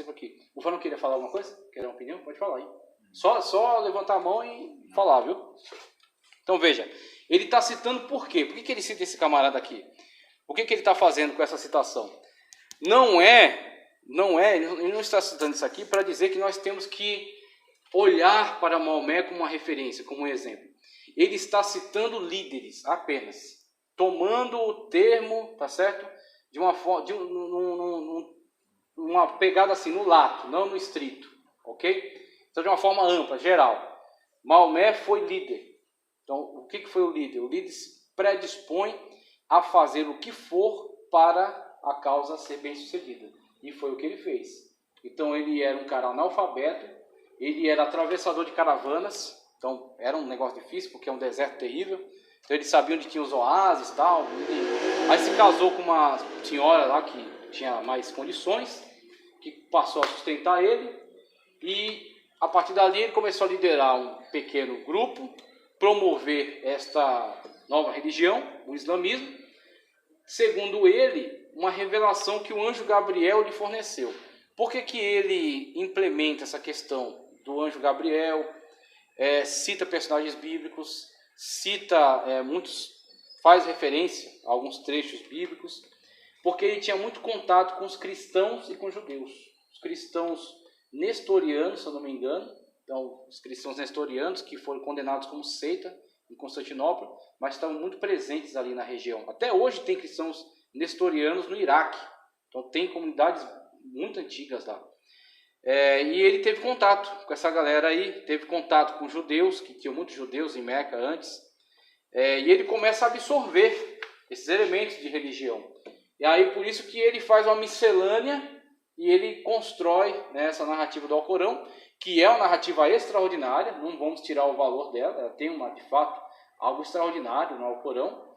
por aqui. O Fã não queria falar alguma coisa? Quer dar uma opinião? Pode falar aí. Só levantar a mão e falar, viu? Então veja, ele está citando por quê? Por que ele cita esse camarada aqui? O que ele está fazendo com essa citação? Ele não está citando isso aqui para dizer que nós temos que olhar para Maomé como uma referência, como um exemplo. Ele está citando líderes apenas, tomando o termo, tá certo? De uma forma, uma pegada assim no lato, não no estrito, ok? Então de uma forma ampla, geral. Maomé foi líder. Então o que foi o líder? O líder se predispõe a fazer o que for para a causa ser bem sucedida. E foi o que ele fez. Então ele era um cara analfabeto, ele era atravessador de caravanas, então era um negócio difícil porque é um deserto terrível. Então ele sabia onde tinha os oásis e tal. Aí se casou com uma senhora lá que tinha mais condições, que passou a sustentar ele. E a partir dali ele começou a liderar um pequeno grupo, promover esta nova religião, o islamismo, segundo ele, uma revelação que o anjo Gabriel lhe forneceu. Por que ele implementa essa questão do anjo Gabriel? Cita personagens bíblicos, faz referência a alguns trechos bíblicos, porque ele tinha muito contato com os cristãos e com os judeus. Os cristãos nestorianos, se eu não me engano, então os cristãos nestorianos que foram condenados como seita em Constantinopla, mas estavam muito presentes ali na região. Até hoje tem cristãos nestorianos no Iraque, então tem comunidades muito antigas lá. E ele teve contato com essa galera aí, teve contato com judeus, que tinham muitos judeus em Meca antes, e ele começa a absorver esses elementos de religião. E aí por isso que ele faz uma miscelânea e ele constrói, né, essa narrativa do Alcorão, que é uma narrativa extraordinária, não vamos tirar o valor dela, ela tem de fato algo extraordinário no Alcorão,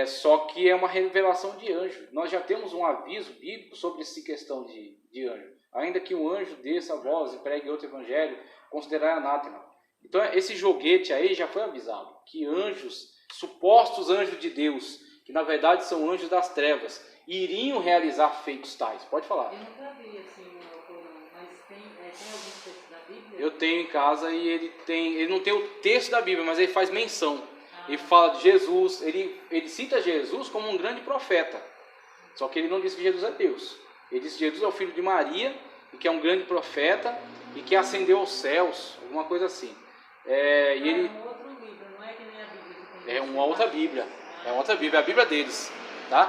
só que é uma revelação de anjo. Nós já temos um aviso bíblico sobre essa questão de anjo. Ainda que um anjo desça a voz e pregue outro evangelho, considerar anátema. Então esse joguete aí já foi avisado, que anjos, supostos anjos de Deus, que na verdade são anjos das trevas, iriam realizar feitos tais. Pode falar. Eu nunca vi assim no Alcorão, mas tem alguns textos da Bíblia? Eu tenho em casa e ele não tem o texto da Bíblia, mas ele faz menção. Ele fala de Jesus, ele cita Jesus como um grande profeta. Só que ele não diz que Jesus é Deus. Ele diz que Jesus é o filho de Maria, e que é um grande profeta, e que ascendeu aos céus, alguma coisa assim. É um outro livro, não é que nem a Bíblia. É uma outra Bíblia. É outra Bíblia, é a Bíblia deles. Tá?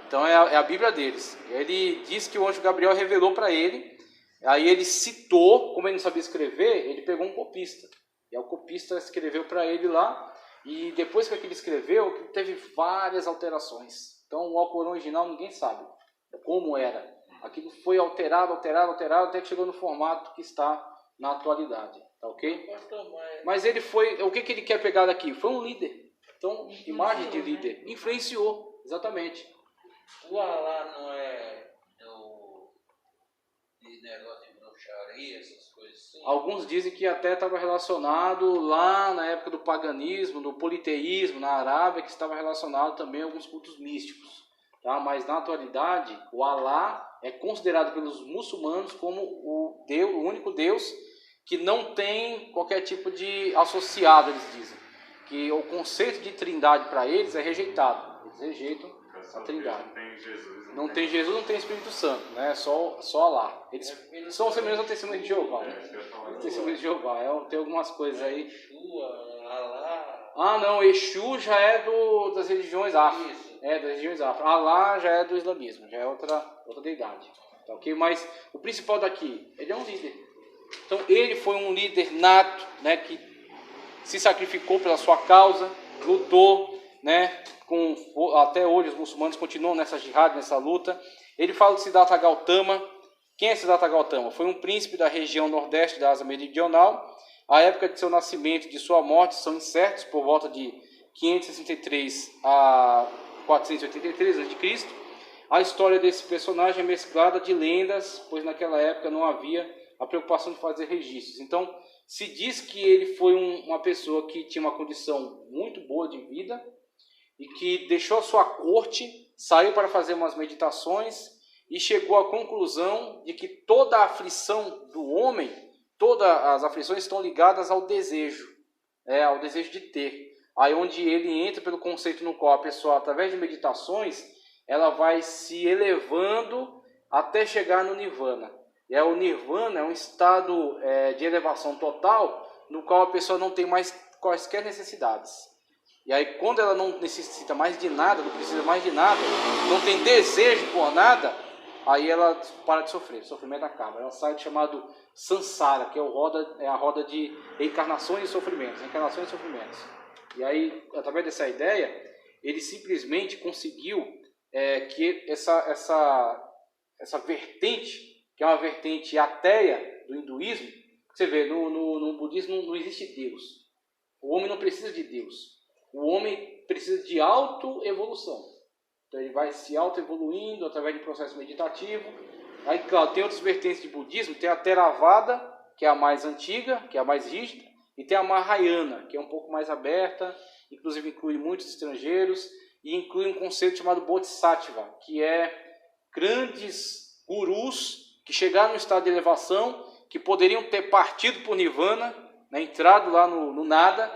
Então é a Bíblia deles. Ele diz que o anjo Gabriel revelou para ele, aí ele citou, como ele não sabia escrever, ele pegou um copista. E o copista escreveu para ele lá, e depois que ele escreveu, teve várias alterações. Então o Alcorão original ninguém sabe como era. Aquilo foi alterado, até que chegou no formato que está na atualidade. Tá ok? Mas ele foi, o que ele quer pegar daqui? Foi um líder. Então, imagem de líder. Influenciou, exatamente. O Alá não é de negócio de bruxaria, essas coisas assim? Alguns dizem que até estava relacionado lá na época do paganismo, do politeísmo na Arábia, que estava relacionado também a alguns cultos místicos. Tá? Mas na atualidade, o Alá é considerado pelos muçulmanos como o único Deus que não tem qualquer tipo de associado, eles dizem. Que o conceito de trindade para eles é rejeitado. Eles rejeitam a trindade. Não tem Jesus, não tem Espírito Santo, né? Só Alá. Eles são semelhantes ao testemunho de Jeová. O testemunho de Jeová, tem algumas coisas aí. Alá. Não, Exu já é das religiões afro. Das religiões afro. Alá já é do islamismo, já é outra deidade. Tá, ok? Mas o principal daqui, ele é um líder. Então ele foi um líder nato, né? Que se sacrificou pela sua causa, lutou, né? Até hoje os muçulmanos continuam nessa jihad, nessa luta. Ele fala de Siddhartha Gautama. Quem é Siddhartha Gautama? Foi um príncipe da região nordeste da Ásia Meridional. A época de seu nascimento e de sua morte são incertos, por volta de 563 a 483 a.C. A história desse personagem é mesclada de lendas, pois naquela época não havia a preocupação de fazer registros. Então, se diz que ele foi uma pessoa que tinha uma condição muito boa de vida e que deixou a sua corte, saiu para fazer umas meditações e chegou à conclusão de que toda a aflição do homem, todas as aflições estão ligadas ao desejo de ter. Aí onde ele entra pelo conceito no qual a pessoa, através de meditações, ela vai se elevando até chegar no nirvana. E o nirvana é um estado de elevação total, no qual a pessoa não tem mais quaisquer necessidades. E aí quando ela não necessita mais de nada, não precisa mais de nada, não tem desejo por nada, aí ela para de sofrer, o sofrimento acaba. Ela sai do chamado samsara, que é a roda de reencarnações e sofrimentos, E aí, através dessa ideia, ele simplesmente conseguiu que essa vertente, que é uma vertente ateia do hinduísmo, você vê, no budismo não existe Deus. O homem não precisa de Deus. O homem precisa de autoevolução. Então ele vai se autoevoluindo através de processo meditativo. Aí, claro, tem outras vertentes de budismo. Tem a Theravada, que é a mais antiga, que é a mais rígida. E tem a Mahayana, que é um pouco mais aberta, inclusive inclui muitos estrangeiros. E inclui um conceito chamado Bodhisattva, que é grandes gurus que chegaram no estado de elevação, que poderiam ter partido por Nirvana, entrado lá no nada,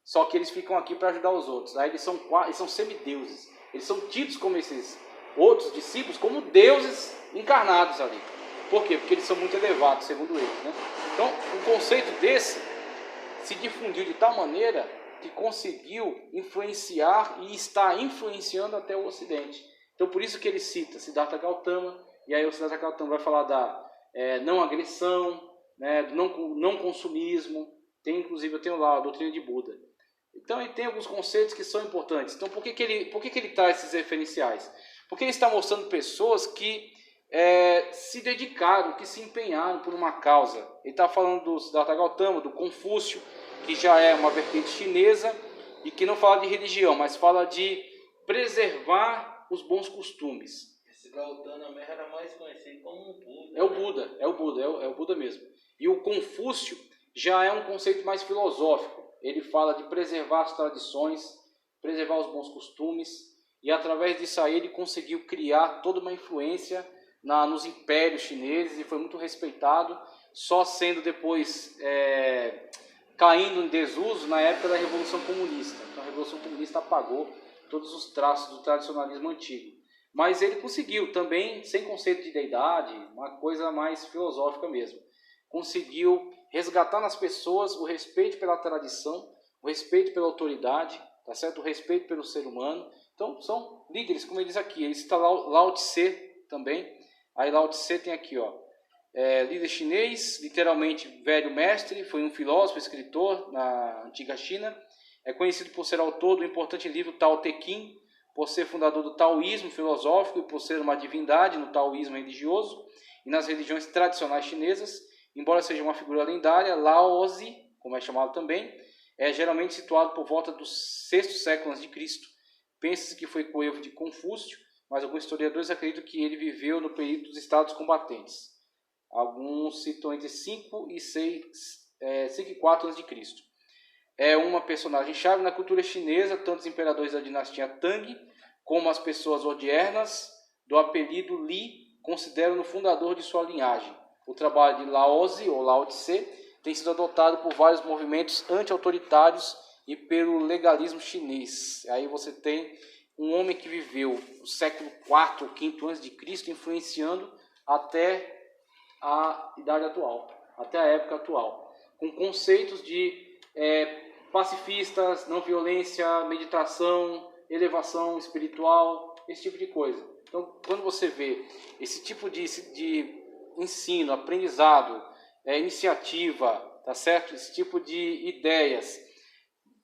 só que eles ficam aqui para ajudar os outros. Aí eles são semideuses. Eles são tidos como esses outros discípulos, como deuses encarnados ali. Por quê? Porque eles são muito elevados, segundo eles. Né? Então, um conceito desse se difundiu de tal maneira que conseguiu influenciar e está influenciando até o Ocidente. Então, por isso que ele cita Siddhartha Gautama, e aí o Siddhartha Gautama vai falar da não agressão, né, do não consumismo. Inclusive, eu tenho lá a doutrina de Buda. Então, ele tem alguns conceitos que são importantes. Então, por que ele traz esses referenciais? Porque ele está mostrando pessoas que se dedicaram, que se empenharam por uma causa. Ele está falando do Siddhartha Gautama, do Confúcio, que já é uma vertente chinesa e que não fala de religião, mas fala de preservar os bons costumes. Esse Gautama era mais conhecido como um Buda. É o Buda mesmo. E o Confúcio já é um conceito mais filosófico. Ele fala de preservar as tradições, preservar os bons costumes, e através disso aí ele conseguiu criar toda uma influência nos impérios chineses e foi muito respeitado, só sendo depois caindo em desuso na época da Revolução Comunista. Então a Revolução Comunista apagou todos os traços do tradicionalismo antigo. Mas ele conseguiu também, sem conceito de deidade, uma coisa mais filosófica mesmo, conseguiu resgatar nas pessoas o respeito pela tradição, o respeito pela autoridade, tá certo? O respeito pelo ser humano. Então são líderes, como ele diz aqui. Ele cita Lao Tse também. Aí Lao Tse tem aqui, líder chinês, literalmente velho mestre, foi um filósofo, escritor na antiga China. É conhecido por ser autor do importante livro Tao Te Ching, por ser fundador do taoísmo filosófico e por ser uma divindade no taoísmo religioso e nas religiões tradicionais chinesas. Embora seja uma figura lendária, Laozi, como é chamado também, é geralmente situado por volta do 6º século a.C. Pensa-se que foi coevo de Confúcio, mas alguns historiadores acreditam que ele viveu no período dos estados combatentes. Alguns citam entre 5 e 4 a.C. É uma personagem-chave na cultura chinesa, tanto os imperadores da dinastia Tang, como as pessoas odiernas do apelido Li, consideram o fundador de sua linhagem. O trabalho de Laozi, ou Lao Tse, tem sido adotado por vários movimentos anti-autoritários e pelo legalismo chinês. Aí você tem um homem que viveu no século IV ou V a.C., influenciando até a idade atual, até a época atual, com conceitos de pacifistas, não violência, meditação, elevação espiritual, esse tipo de coisa. Então, quando você vê esse tipo de ensino, aprendizado, iniciativa, tá certo? Esse tipo de ideias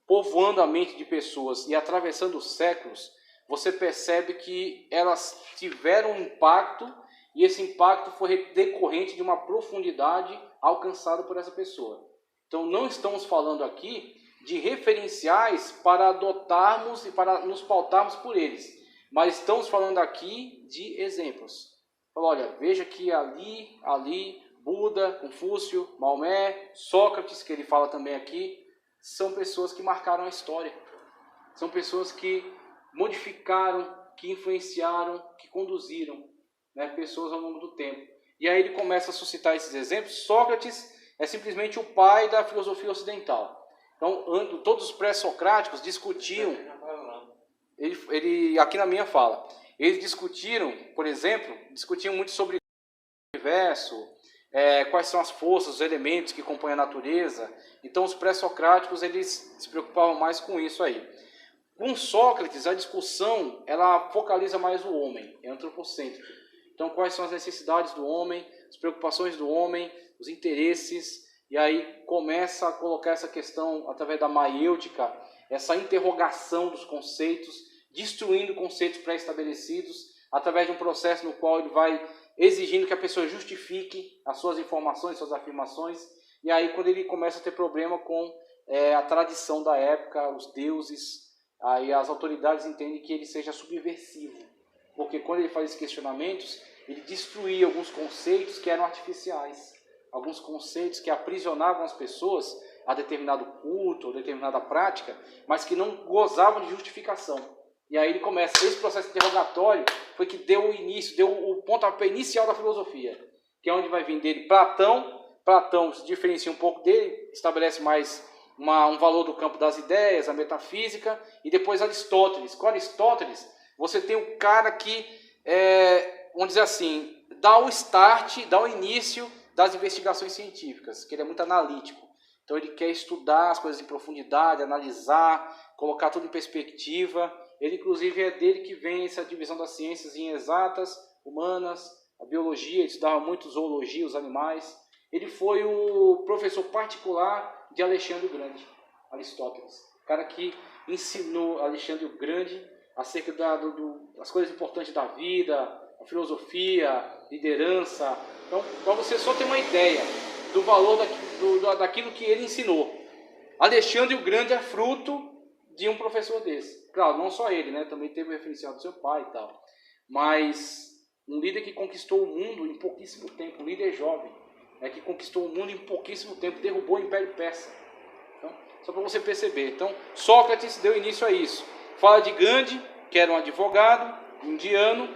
povoando a mente de pessoas e atravessando os séculos, você percebe que elas tiveram um impacto e esse impacto foi decorrente de uma profundidade alcançada por essa pessoa. Então, não estamos falando aqui de referenciais para adotarmos e para nos pautarmos por eles, mas estamos falando aqui de exemplos. Olha, veja que ali, Buda, Confúcio, Maomé, Sócrates, que ele fala também aqui, são pessoas que marcaram a história. São pessoas que modificaram, que influenciaram, que conduziram. né, pessoas ao longo do tempo. E aí ele começa a suscitar esses exemplos. Sócrates é simplesmente o pai da filosofia ocidental. Então, todos os pré-socráticos discutiam, ele aqui na minha fala, eles discutiram, por exemplo, discutiam muito sobre o universo, quais são as forças, os elementos que compõem a natureza. Então, os pré-socráticos, eles se preocupavam mais com isso aí. Com Sócrates, a discussão, ela focaliza mais o homem, é antropocêntrico. Então, quais são as necessidades do homem, as preocupações do homem, os interesses, e aí começa a colocar essa questão através da maiêutica, essa interrogação dos conceitos, destruindo conceitos pré-estabelecidos, através de um processo no qual ele vai exigindo que a pessoa justifique as suas informações, suas afirmações, e aí quando ele começa a ter problema com a tradição da época, os deuses, aí as autoridades entendem que ele seja subversivo, porque quando ele faz esses questionamentos, ele destruía alguns conceitos que eram artificiais, alguns conceitos que aprisionavam as pessoas a determinado culto, ou determinada prática, mas que não gozavam de justificação. E aí ele começa, esse processo interrogatório foi que deu o início, deu o pontapé inicial da filosofia, que é onde vai vir dele Platão. Platão se diferencia um pouco dele, estabelece mais um valor do campo das ideias, a metafísica, e depois Aristóteles. Com Aristóteles, você tem o cara que, vamos dizer assim, dá o start, dá o início das investigações científicas, que ele é muito analítico. Então ele quer estudar as coisas em profundidade, analisar, colocar tudo em perspectiva. Ele, inclusive, é dele que vem essa divisão das ciências em exatas, humanas, a biologia, ele estudava muito zoologia, os animais. Ele foi o professor particular de Alexandre o Grande, Aristóteles. O cara que ensinou Alexandre o Grande acerca das coisas importantes da vida, a filosofia, liderança. Então, para você só ter uma ideia do valor daquilo que ele ensinou. Alexandre o Grande é fruto de um professor desse. Claro, não só ele, né? Também teve o referencial do seu pai e tal. Mas um líder que conquistou o mundo em pouquíssimo tempo, um líder jovem, que conquistou o mundo em pouquíssimo tempo, derrubou o Império Persa. Então, só para você perceber. Então, Sócrates deu início a isso. Fala de Gandhi, que era um advogado indiano.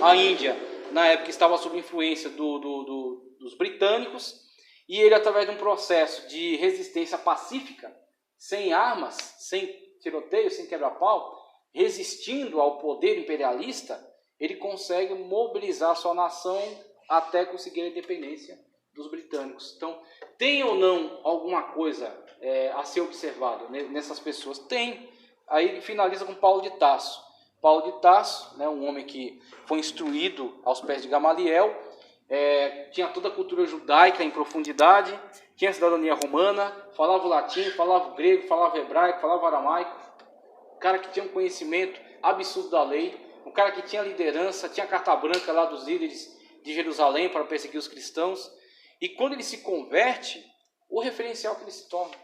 A Índia, na época, estava sob influência dos britânicos, e ele, através de um processo de resistência pacífica, sem armas, sem tiroteio, sem quebra-pau, resistindo ao poder imperialista, ele consegue mobilizar a sua nação até conseguir a independência dos britânicos. Então, tem ou não alguma coisa a ser observado nessas pessoas? Tem. Aí ele finaliza com Paulo de Tarso. Paulo de Tarso, né, um homem que foi instruído aos pés de Gamaliel, tinha toda a cultura judaica em profundidade, tinha a cidadania romana, falava o latim, falava o grego, falava o hebraico, falava o aramaico. Um cara que tinha um conhecimento absurdo da lei, um cara que tinha liderança, tinha carta branca lá dos líderes de Jerusalém para perseguir os cristãos. E quando ele se converte, o referencial que ele se torna.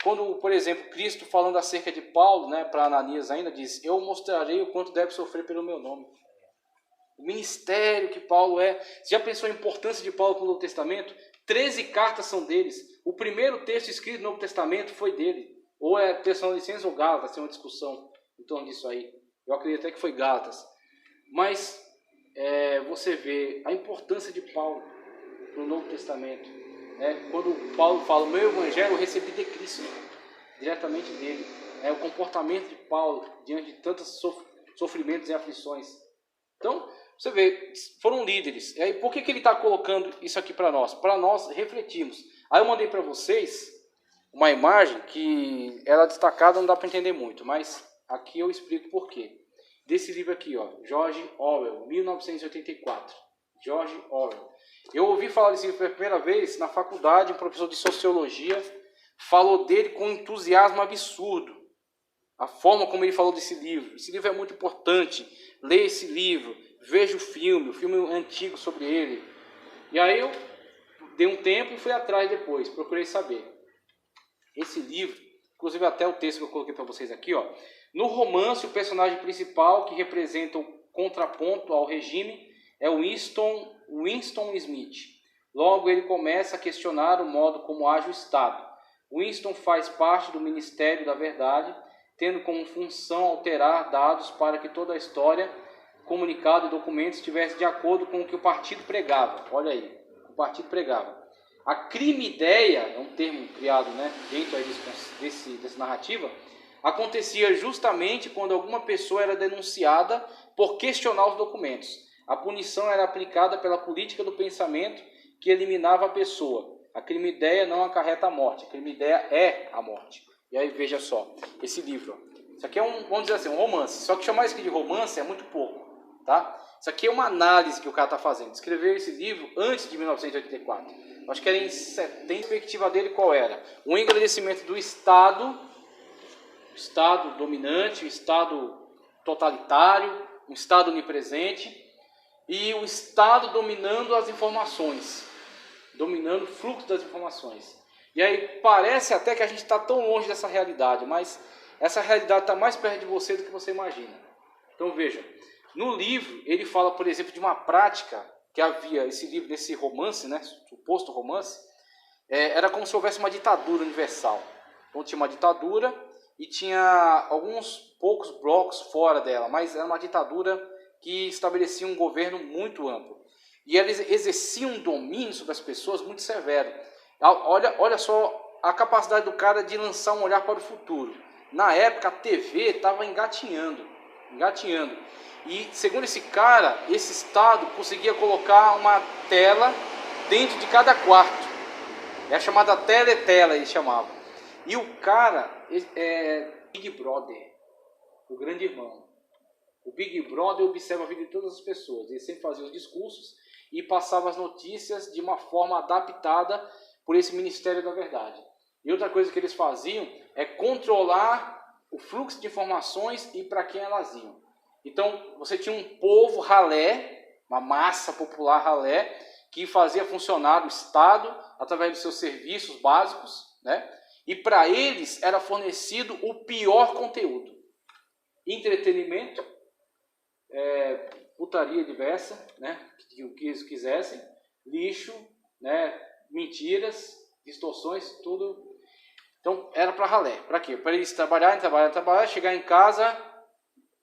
Quando, por exemplo, Cristo, falando acerca de Paulo, né, para Ananias ainda, diz: eu mostrarei o quanto deve sofrer pelo meu nome. O ministério que Paulo é. Você já pensou a importância de Paulo no Novo Testamento? 13 cartas são deles. O primeiro texto escrito no Novo Testamento foi dele. Ou é Tessalonicenses ou Gálatas, tem uma discussão em torno disso aí. Eu acredito até que foi Gálatas. Mas você vê a importância de Paulo no Novo Testamento. Quando Paulo fala, o meu evangelho eu recebi de Cristo, diretamente dele. O comportamento de Paulo diante de tantos sofrimentos e aflições. Então, você vê, foram líderes. E aí, por que ele está colocando isso aqui para nós? Para nós refletirmos. Aí eu mandei para vocês uma imagem que ela destacada não dá para entender muito, mas aqui eu explico por quê. Desse livro aqui, ó, George Orwell, 1984. George Orwell. Eu ouvi falar desse livro pela primeira vez na faculdade, um professor de sociologia falou dele com um entusiasmo absurdo. A forma como ele falou desse livro. Esse livro é muito importante. Leia esse livro, veja o filme antigo sobre ele. E aí eu dei um tempo e fui atrás depois, procurei saber. Esse livro, inclusive até o texto que eu coloquei para vocês aqui, ó. No romance, o personagem principal que representa o contraponto ao regime é Winston Smith. Logo, ele começa a questionar o modo como age o Estado. Winston faz parte do Ministério da Verdade, tendo como função alterar dados para que toda a história comunicado e documentos estivesse de acordo com o que o partido pregava. Olha aí, o partido pregava. A crime-ideia, é um termo criado, né, dentro aí dessa narrativa, acontecia justamente quando alguma pessoa era denunciada por questionar os documentos. A punição era aplicada pela política do pensamento que eliminava a pessoa. A crime-ideia não acarreta a morte, a crime-ideia é a morte. E aí veja só, esse livro, isso aqui é vamos dizer assim, um romance, só que chamar isso aqui de romance é muito pouco, tá? Isso aqui é uma análise que o cara está fazendo. Escreveu esse livro antes de 1984. Acho que era em 70. A perspectiva dele qual era? O engrandecimento do Estado dominante, o Estado totalitário, um Estado onipresente, e o Estado dominando as informações, dominando o fluxo das informações. E aí parece até que a gente está tão longe dessa realidade, mas essa realidade está mais perto de você do que você imagina. Então veja, no livro ele fala, por exemplo, de uma prática que havia, esse livro, desse romance, né, suposto romance, era como se houvesse uma ditadura universal. Então tinha uma ditadura e tinha alguns poucos blocos fora dela, mas era uma ditadura que estabelecia um governo muito amplo. E eles exerciam um domínio sobre as pessoas muito severo. Olha só a capacidade do cara de lançar um olhar para o futuro. Na época a TV estava engatinhando. E segundo esse cara, esse Estado conseguia colocar uma tela dentro de cada quarto. É a chamada teletela, eles chamavam. E o cara Big Brother, o grande irmão. O Big Brother observa a vida de todas as pessoas. Ele sempre fazia os discursos e passava as notícias de uma forma adaptada por esse Ministério da Verdade. E outra coisa que eles faziam é controlar o fluxo de informações e para quem elas iam. Então, você tinha um povo ralé, uma massa popular ralé, que fazia funcionar o Estado através dos seus serviços básicos, né? E para eles era fornecido o pior conteúdo. Entretenimento, putaria diversa, né? O que eles quisessem, lixo, né? Mentiras, distorções, tudo. Então era para ralé. Para quê? Para eles trabalharem, chegar em casa,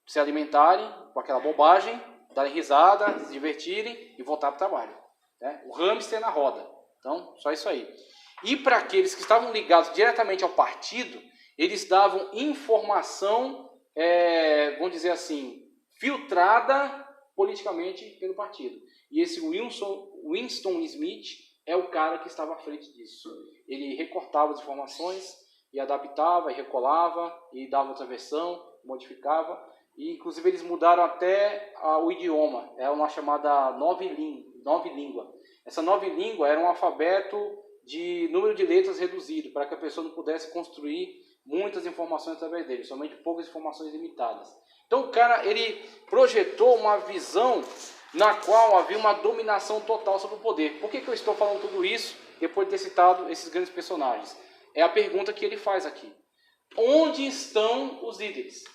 se alimentarem com aquela bobagem, darem risada, se divertirem e voltar para o trabalho. Né? O hamster na roda. Então, só isso aí. E para aqueles que estavam ligados diretamente ao partido, eles davam informação, vamos dizer assim, filtrada politicamente pelo partido. E esse Winston Smith é o cara que estava à frente disso. Ele recortava as informações e adaptava, e recolava, e dava outra versão, modificava. E, inclusive, eles mudaram até o idioma. É uma chamada nova língua. Essa nova língua era um alfabeto de número de letras reduzido, para que a pessoa não pudesse construir muitas informações através dele, somente poucas informações limitadas. Então o cara, ele projetou uma visão na qual havia uma dominação total sobre o poder. Por que eu estou falando tudo isso, depois de ter citado esses grandes personagens? É a pergunta que ele faz aqui. Onde estão os líderes?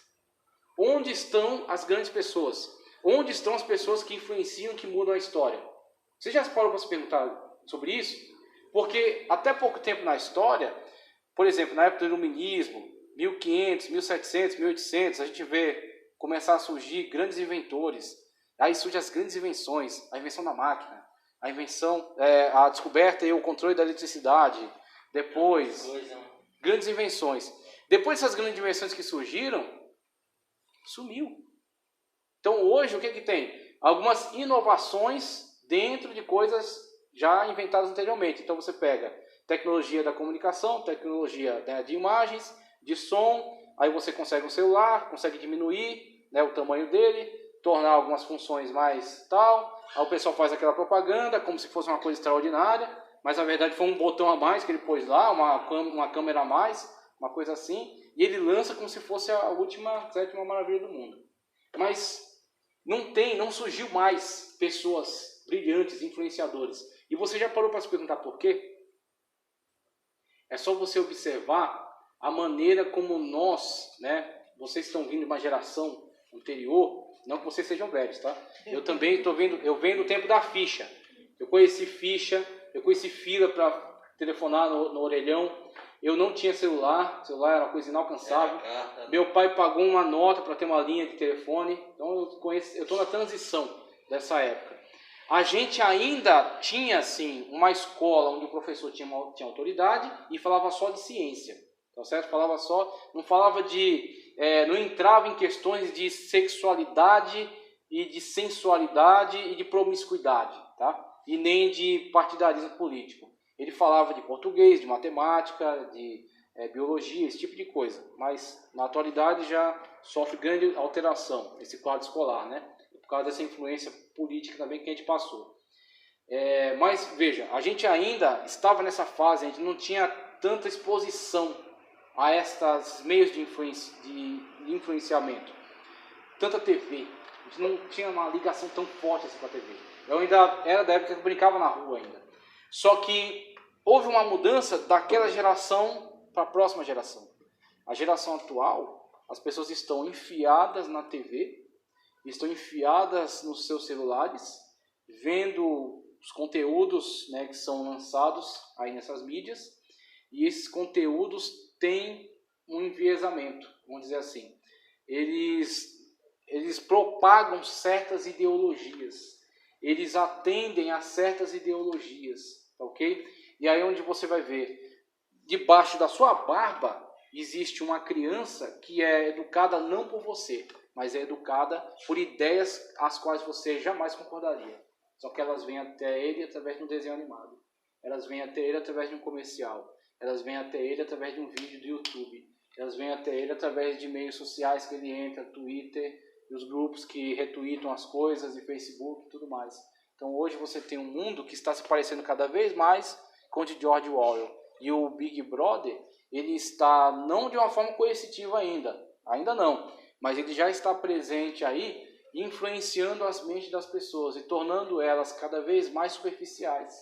Onde estão as grandes pessoas? Onde estão as pessoas que influenciam, que mudam a história? Você já parou para se perguntar sobre isso? Porque até pouco tempo na história, por exemplo, na época do iluminismo, 1500, 1700, 1800, a gente vê começar a surgir grandes inventores. Aí surgem as grandes invenções, a invenção da máquina, a descoberta e o controle da eletricidade. Depois, grandes invenções. Depois dessas grandes invenções que surgiram, sumiu. Então hoje o que tem? Algumas inovações dentro de coisas já inventadas anteriormente. Então você pega tecnologia da comunicação, tecnologia, né, de imagens, de som, aí você consegue um celular, consegue diminuir, né, o tamanho dele, tornar algumas funções mais tal, aí o pessoal faz aquela propaganda como se fosse uma coisa extraordinária, mas na verdade foi um botão a mais que ele pôs lá, uma câmera a mais, uma coisa assim, e ele lança como se fosse a sétima maravilha do mundo. Mas não surgiu mais pessoas brilhantes, influenciadores. E você já parou para se perguntar por quê? É só você observar a maneira como nós, né? Vocês estão vindo de uma geração anterior, não que vocês sejam velhos, tá? Eu também eu venho do tempo da ficha. Eu conheci fila para telefonar no orelhão. Eu não tinha celular era uma coisa inalcançável. Carta, Meu pai pagou uma nota para ter uma linha de telefone. Então eu estou na transição dessa época. A gente ainda tinha assim uma escola onde o professor tinha autoridade e falava só de ciência, tá certo? Não falava não entrava em questões de sexualidade e de sensualidade e de promiscuidade, tá? E nem de partidarismo político. Ele falava de português, de matemática, de biologia, esse tipo de coisa. Mas na atualidade já sofre grande alteração esse quadro escolar, né? Por causa dessa influência política também que a gente passou. Mas veja, a gente ainda estava nessa fase, a gente não tinha tanta exposição a estes meios de influenciamento. Tanta TV, a gente não tinha uma ligação tão forte assim com a TV. Eu ainda era da época que eu brincava na rua ainda. Só que houve uma mudança daquela geração para a próxima geração. A geração atual, as pessoas estão enfiadas na TV, estão enfiadas nos seus celulares, vendo os conteúdos, né, que são lançados aí nessas mídias, e esses conteúdos têm um enviesamento, vamos dizer assim. Eles propagam certas ideologias, eles atendem a certas ideologias, ok? E aí onde você vai ver, debaixo da sua barba, existe uma criança que é educada não por você, mas é educada por ideias às quais você jamais concordaria. Só que elas vêm até ele através de um desenho animado. Elas vêm até ele através de um comercial. Elas vêm até ele através de um vídeo do YouTube. Elas vêm até ele através de meios sociais que ele entra, Twitter, e os grupos que retweetam as coisas, e Facebook e tudo mais. Então hoje você tem um mundo que está se parecendo cada vez mais com o de George Orwell. E o Big Brother, ele está não de uma forma coercitiva ainda não, mas ele já está presente aí, influenciando as mentes das pessoas e tornando elas cada vez mais superficiais.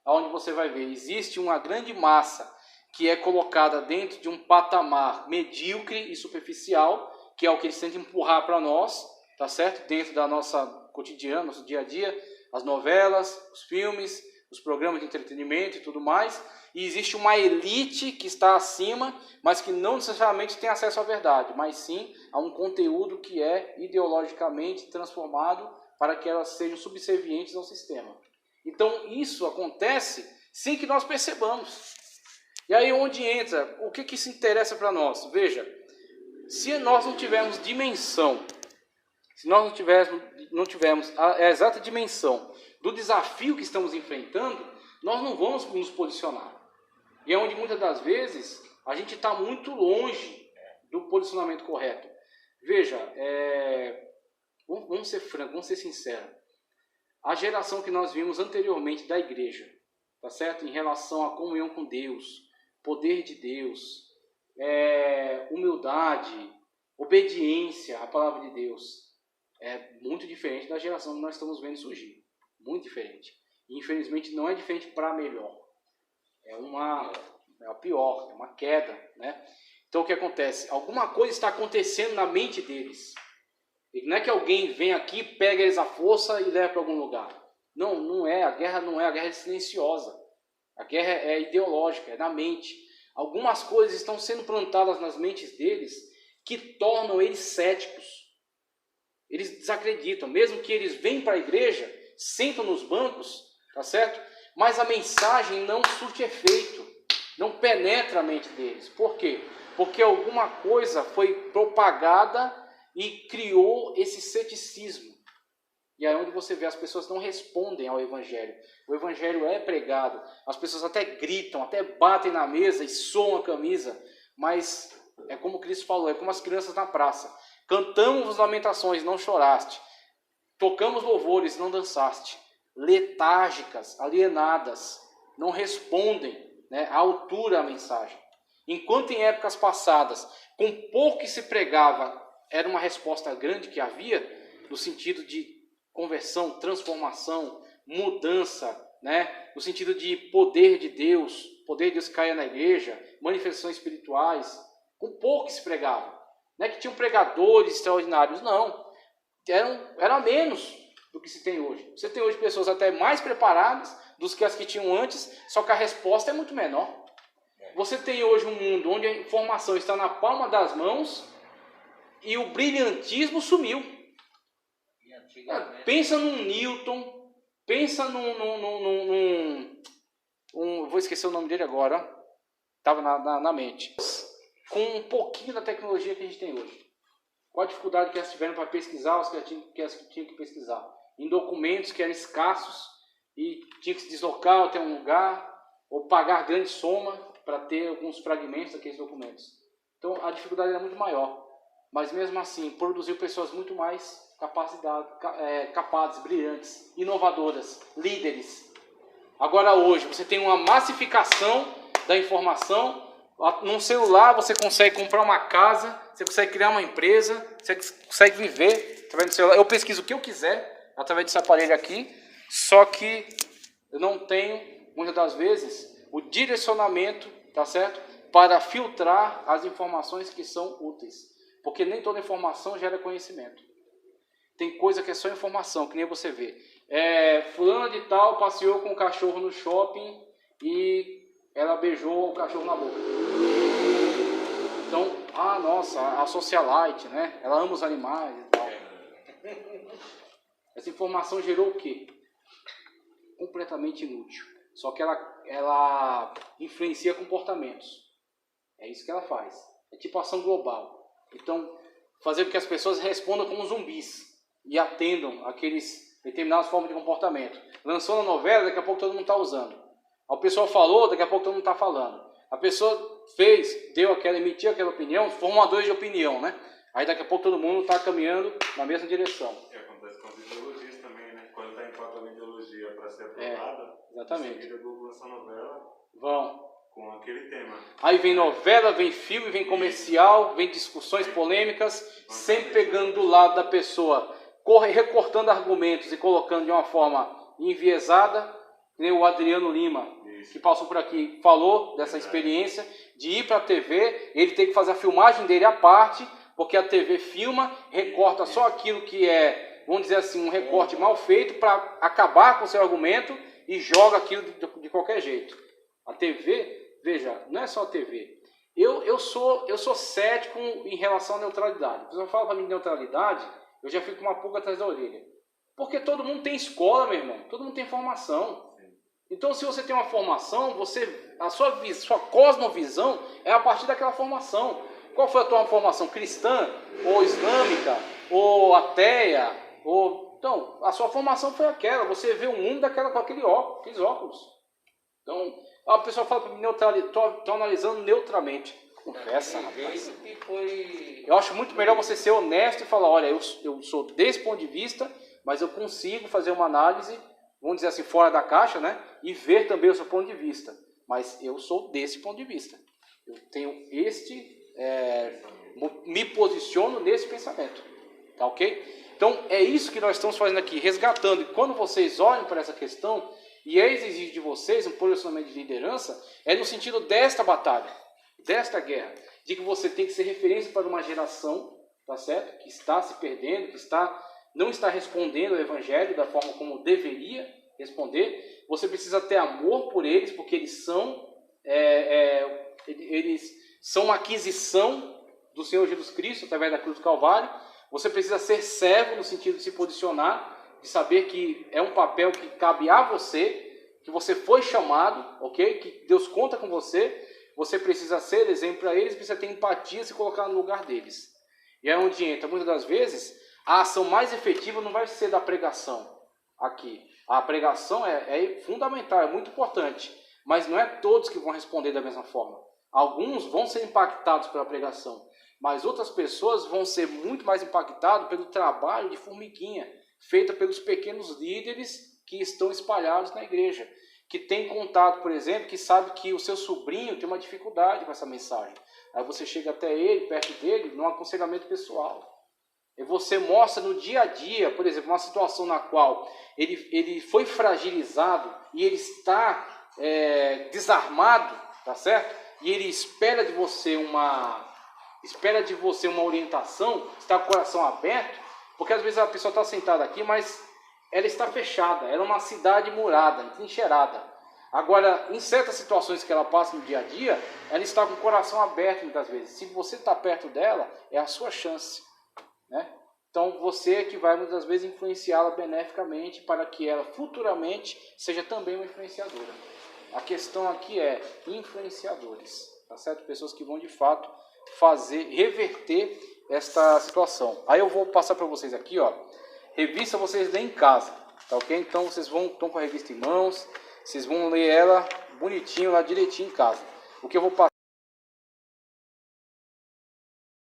Onde você vai ver, existe uma grande massa que é colocada dentro de um patamar medíocre e superficial, que é o que eles tentam empurrar para nós, tá certo? Dentro da nossa cotidiano, nosso dia a dia, as novelas, os filmes, os programas de entretenimento e tudo mais. E existe uma elite que está acima, mas que não necessariamente tem acesso à verdade, mas sim a um conteúdo que é ideologicamente transformado para que elas sejam subservientes ao sistema. Então isso acontece sem que nós percebamos. E aí onde entra, o que isso interessa para nós? Veja, se nós não tivermos dimensão, se nós não tivermos a exata dimensão do desafio que estamos enfrentando, nós não vamos nos posicionar. E é onde muitas das vezes a gente está muito longe do posicionamento correto. Veja, vamos ser francos, vamos ser sinceros. A geração que nós vimos anteriormente da igreja, tá certo? Em relação à comunhão com Deus, poder de Deus, humildade, obediência à palavra de Deus, é muito diferente da geração que nós estamos vendo surgir. Muito diferente. E infelizmente não é diferente para melhor. É a pior, é uma queda, né? Então o que acontece? Alguma coisa está acontecendo na mente deles. E não é que alguém vem aqui, pega eles à força e leva para algum lugar. Não é. A guerra não é. A guerra é silenciosa. A guerra é ideológica, é na mente. Algumas coisas estão sendo plantadas nas mentes deles que tornam eles céticos. Eles desacreditam. Mesmo que eles venham para a igreja, sentam nos bancos, tá certo? Mas a mensagem não surte efeito, não penetra a mente deles. Por quê? Porque alguma coisa foi propagada e criou esse ceticismo. E aí onde você vê, as pessoas não respondem ao Evangelho. O Evangelho é pregado, as pessoas até gritam, até batem na mesa e soam a camisa, mas é como Cristo falou, é como as crianças na praça. Cantamos lamentações, não choraste. Tocamos louvores, não dançaste. Letárgicas, alienadas, não respondem, né, à altura à mensagem. Enquanto em épocas passadas, com pouco que se pregava, era uma resposta grande que havia, no sentido de conversão, transformação, mudança, né, no sentido de poder de Deus caia na igreja, manifestações espirituais, com pouco que se pregava. Não é que tinham pregadores extraordinários, não. Era menos do que se tem hoje. Você tem hoje pessoas até mais preparadas do que as que tinham antes, só que a resposta é muito menor. você tem hoje um mundo onde a informação está na palma das mãos e o brilhantismo sumiu. Pensa num Newton, pensa vou esquecer o nome dele agora, estava na mente. Com um pouquinho da tecnologia que a gente tem hoje. Qual a dificuldade que elas tiveram para pesquisar os que elas tinham que pesquisar? Em documentos que eram escassos e tinha que se deslocar até um lugar ou pagar grande soma para ter alguns fragmentos daqueles documentos. Então a dificuldade era muito maior. Mas mesmo assim, produziu pessoas muito mais capazes, brilhantes, inovadoras, líderes. Agora hoje, você tem uma massificação da informação. Num celular você consegue comprar uma casa, você consegue criar uma empresa, você consegue viver através do celular. Eu pesquiso o que eu quiser através desse aparelho aqui, só que eu não tenho, muitas das vezes, o direcionamento, tá certo? Para filtrar as informações que são úteis. Porque nem toda informação gera conhecimento. Tem coisa que é só informação, que nem você vê. Fulano de tal passeou com o cachorro no shopping e ela beijou o cachorro na boca. Então, nossa, a socialite, né? Ela ama os animais e tal. Essa informação gerou o quê? Completamente inútil. Só que ela influencia comportamentos. É isso que ela faz. É tipo ação global. Então, fazer com que as pessoas respondam como zumbis e atendam aqueles determinadas formas de comportamento. Lançou na novela, daqui a pouco todo mundo está usando. O pessoal falou, daqui a pouco todo mundo está falando. A pessoa emitiu aquela opinião, formadores de opinião, né? Aí daqui a pouco todo mundo está caminhando na mesma direção. Acontece com as ideologias também, né? Quando está em pauta uma ideologia para ser aprovada, exatamente. Em seguida Google lança novela com aquele tema. Aí vem novela, vem filme, vem comercial, vem discussões polêmicas, sempre pegando do lado da pessoa, recortando argumentos e colocando de uma forma enviesada. Nem o Adriano Lima, que passou por aqui, falou dessa experiência de ir para a TV, ele tem que fazer a filmagem dele à parte, porque a TV filma, recorta só aquilo que é, vamos dizer assim, um recorte mal feito para acabar com o seu argumento e joga aquilo de qualquer jeito. A TV, veja, não é só a TV. Eu sou cético em relação à neutralidade. Quando eu falo para mim de neutralidade, eu já fico com uma pulga atrás da orelha. Porque todo mundo tem escola, meu irmão. Todo mundo tem formação. Então, se você tem uma formação, a sua cosmovisão é a partir daquela formação. Qual foi a tua formação? Cristã? Ou islâmica? Ou ateia? Então, a sua formação foi aquela. Você vê o mundo com aqueles óculos. Então, a pessoa fala para mim, estou analisando neutramente. Confessa, rapaz. Eu acho muito melhor você ser honesto e falar, olha, eu sou desse ponto de vista, mas eu consigo fazer uma análise, vamos dizer assim, fora da caixa, né? E ver também o seu ponto de vista. Mas eu sou desse ponto de vista. Eu tenho me posiciono nesse pensamento. Tá ok? Então, é isso que nós estamos fazendo aqui, resgatando. E quando vocês olham para essa questão, e é exigir de vocês um posicionamento de liderança, é no sentido desta batalha, desta guerra, de que você tem que ser referência para uma geração, tá certo? Que está se perdendo, que não está respondendo ao Evangelho da forma como deveria responder. Você precisa ter amor por eles, porque eles são uma aquisição do Senhor Jesus Cristo através da cruz do Calvário. Você precisa ser servo no sentido de se posicionar, de saber que é um papel que cabe a você, que você foi chamado, ok? Que Deus conta com você. Você precisa ser exemplo para eles, precisa ter empatia, se colocar no lugar deles. E é onde entra, muitas das vezes, a ação mais efetiva não vai ser da pregação aqui. A pregação é fundamental, é muito importante, mas não é todos que vão responder da mesma forma. Alguns vão ser impactados pela pregação, mas outras pessoas vão ser muito mais impactadas pelo trabalho de formiguinha, feito pelos pequenos líderes que estão espalhados na igreja, que tem contato, por exemplo, que sabe que o seu sobrinho tem uma dificuldade com essa mensagem. Aí você chega até ele, perto dele, num aconselhamento pessoal. E você mostra no dia a dia, por exemplo, uma situação na qual ele foi fragilizado e ele está desarmado, tá certo? E ele espera de você uma orientação, está com o coração aberto, porque às vezes a pessoa está sentada aqui, mas ela está fechada, ela é uma cidade murada, entrincheirada. Agora, em certas situações que ela passa no dia a dia, ela está com o coração aberto muitas vezes. Se você está perto dela, é a sua chance, né? Então, você é que vai muitas vezes influenciá-la beneficamente para que ela futuramente seja também uma influenciadora. A questão aqui é influenciadores, tá certo? Pessoas que vão de fato reverter esta situação. Aí eu vou passar para vocês aqui, ó, revista vocês lêem em casa, tá ok? Então vocês estão com a revista em mãos, vocês vão ler ela bonitinho lá direitinho em casa. O que eu vou passar